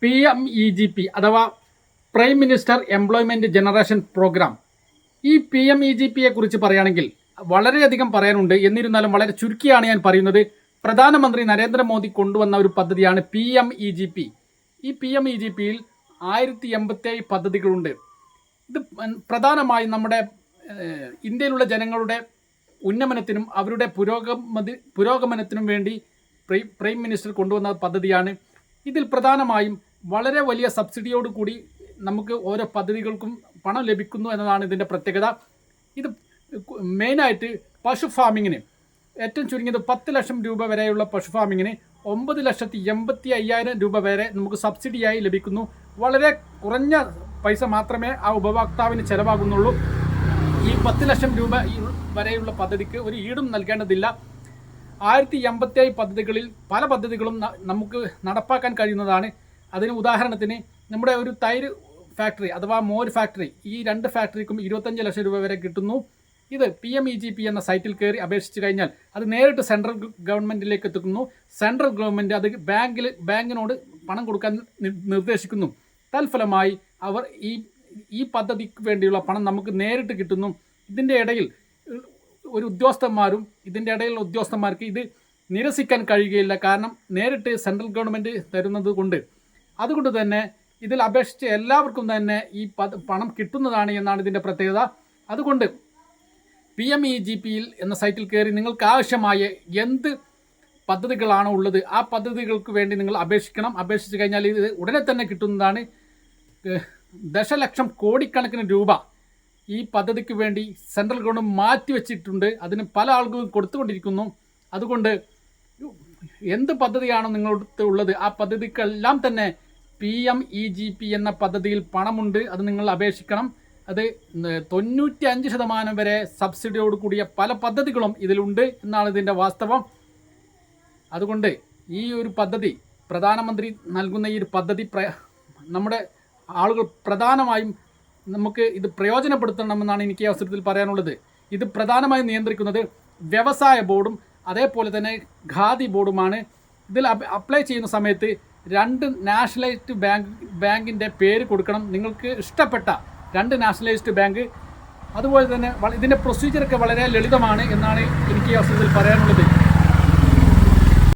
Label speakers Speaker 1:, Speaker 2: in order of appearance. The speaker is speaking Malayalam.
Speaker 1: PMEGP അഥവാ prime minister employment generation programme. ഈ PMEGPയെ കുറിച്ച് പറയുകയാണെങ്കിൽ വളരെയധികം പറയാനുണ്ട്. എന്നിരുന്നാലും വളരെ ചുരുക്കിയാണ് ഞാൻ പറയുന്നത്. പ്രധാനമന്ത്രി നരേന്ദ്രമോദി കൊണ്ടുവന്ന ഒരു പദ്ധതിയാണ് PMEGP. ഈ PMEGPയിൽ 1087 പദ്ധതികളുണ്ട്. ഇത് പ്രധാനമായും നമ്മുടെ ഇന്ത്യയിലുള്ള ജനങ്ങളുടെ ഉന്നമനത്തിനും അവരുടെ പുരോഗമനത്തിനും വേണ്ടി പ്രൈം മിനിസ്റ്റർ കൊണ്ടുവന്ന പദ്ധതിയാണ്. ഇതിൽ പ്രധാനമായും വളരെ വലിയ സബ്സിഡിയോട് കൂടി നമുക്ക് ഓരോ പദ്ധതികൾക്കും പണം ലഭിക്കുന്നു എന്നതാണ് ഇതിൻ്റെ പ്രത്യേകത. ഇത് മെയിനായിട്ട് പശു ഫാമിങ്ങിന് ഏറ്റവും ചുരുങ്ങിയത് 10 ലക്ഷം രൂപ വരെയുള്ള പശു ഫാമിങ്ങിന് 9,85,000 രൂപ വരെ നമുക്ക് സബ്സിഡിയായി ലഭിക്കുന്നു. വളരെ കുറഞ്ഞ പൈസ മാത്രമേ ആ ഉപഭോക്താവിന് ചിലവാകുന്നുള്ളൂ. ഈ 10 ലക്ഷം രൂപ വരെയുള്ള പദ്ധതിക്ക് ഒരു ഈടും നൽകേണ്ടതില്ല. 1087 പദ്ധതികളിൽ പല പദ്ധതികളും നമുക്ക് നടപ്പാക്കാൻ കഴിയുന്നതാണ്. അതിന് ഉദാഹരണത്തിന് നമ്മുടെ ഒരു തൈര് ഫാക്ടറി അഥവാ മോര് ഫാക്ടറി, ഈ 2 ഫാക്ടറിക്കും 25 ലക്ഷം രൂപ വരെ കിട്ടുന്നു. ഇത് PMEGP എന്ന സൈറ്റിൽ കയറി അപേക്ഷിച്ച് കഴിഞ്ഞാൽ അത് നേരിട്ട് സെൻട്രൽ ഗവൺമെൻറ്റിലേക്ക് എത്തിക്കുന്നു. സെൻട്രൽ ഗവൺമെൻറ് അത് ബാങ്കിനോട് പണം കൊടുക്കാൻ നിർദ്ദേശിക്കുന്നു. തൽഫലമായി അവർ ഈ പദ്ധതിക്ക് വേണ്ടിയുള്ള പണം നമുക്ക് നേരിട്ട് കിട്ടുന്നു. ഇതിൻ്റെ ഇടയിൽ ഉദ്യോഗസ്ഥന്മാർക്ക് ഇത് നിരസിക്കാൻ കഴിയുകയില്ല. കാരണം നേരിട്ട് സെൻട്രൽ ഗവൺമെൻറ് തരുന്നത് കൊണ്ട്. അതുകൊണ്ട് തന്നെ ഇതിൽ അപേക്ഷിച്ച് എല്ലാവർക്കും തന്നെ ഈ പണം കിട്ടുന്നതാണ് എന്നാണ് ഇതിൻ്റെ പ്രത്യേകത. അതുകൊണ്ട് PMEGPയിൽ എന്ന സൈറ്റിൽ കയറി നിങ്ങൾക്ക് ആവശ്യമായ എന്ത് പദ്ധതികളാണോ ഉള്ളത് ആ പദ്ധതികൾക്ക് വേണ്ടി നിങ്ങൾ അപേക്ഷിക്കണം. അപേക്ഷിച്ച് കഴിഞ്ഞാൽ ഇത് ഉടനെ തന്നെ കിട്ടുന്നതാണ്. ദശലക്ഷം കോടിക്കണക്കിന് രൂപ ഈ പദ്ധതിക്ക് വേണ്ടി സെൻട്രൽ ഗവൺമെൻറ് മാറ്റിവെച്ചിട്ടുണ്ട്. അതിന് പല ആളുകളും കൊടുത്തുകൊണ്ടിരിക്കുന്നു. അതുകൊണ്ട് എന്ത് പദ്ധതിയാണോ നിങ്ങളുടെ ഉള്ളത് ആ പദ്ധതിക്കെല്ലാം തന്നെ PMEGP എന്ന പദ്ധതിയിൽ പണമുണ്ട്. അത് നിങ്ങൾ അപേക്ഷിക്കണം. അത് 95% വരെ സബ്സിഡിയോട് കൂടിയ പല പദ്ധതികളും ഇതിലുണ്ട് എന്നാണ് ഇതിൻ്റെ വാസ്തവം. അതുകൊണ്ട് ഈ ഒരു പദ്ധതി, പ്രധാനമന്ത്രി നൽകുന്ന ഈ ഒരു പദ്ധതി നമ്മുടെ ആളുകൾ പ്രധാനമായും നമുക്ക് ഇത് പ്രയോജനപ്പെടുത്തണമെന്നാണ് എനിക്ക് ഈ അവസരത്തിൽ പറയാനുള്ളത്. ഇത് പ്രധാനമായും നിയന്ത്രിക്കുന്നത് വ്യവസായ ബോർഡും അതേപോലെ തന്നെ ഖാദി ബോർഡുമാണ്. ഇതിൽ അപ്ലൈ ചെയ്യുന്ന സമയത്ത് 2 നാഷണലൈസ്ഡ് ബാങ്കിൻ്റെ പേര് കൊടുക്കണം. നിങ്ങൾക്ക് ഇഷ്ടപ്പെട്ട 2 നാഷണലൈസ്ഡ് ബാങ്ക്. അതുപോലെ തന്നെ ഇതിൻ്റെ പ്രൊസീജിയറൊക്കെ വളരെ ലളിതമാണ് എന്നാണ് എനിക്ക് ഈ അവസരത്തിൽ പറയാനുള്ളത്.